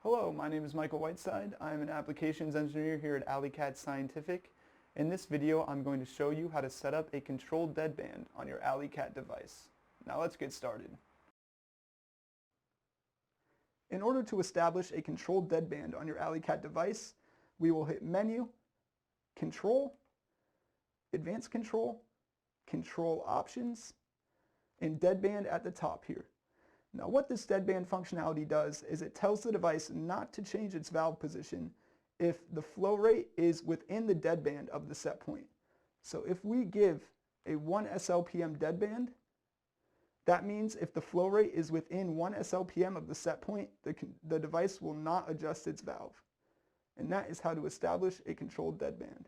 Hello, my name is Michael Whiteside. I'm an applications engineer here at Alicat Scientific. In this video, I'm going to show you how to set up a controlled deadband on your Alicat device. Now let's get started. In order to establish a controlled deadband on your Alicat device, we will hit Menu, Control, Advanced Control, Control Options, and Deadband at the top here. Now what this deadband functionality does is it tells the device not to change its valve position if the flow rate is within the deadband of the set point. So if we give a 1 SLPM deadband, that means if the flow rate is within 1 SLPM of the set point, the device will not adjust its valve. And that is how to establish a controlled deadband.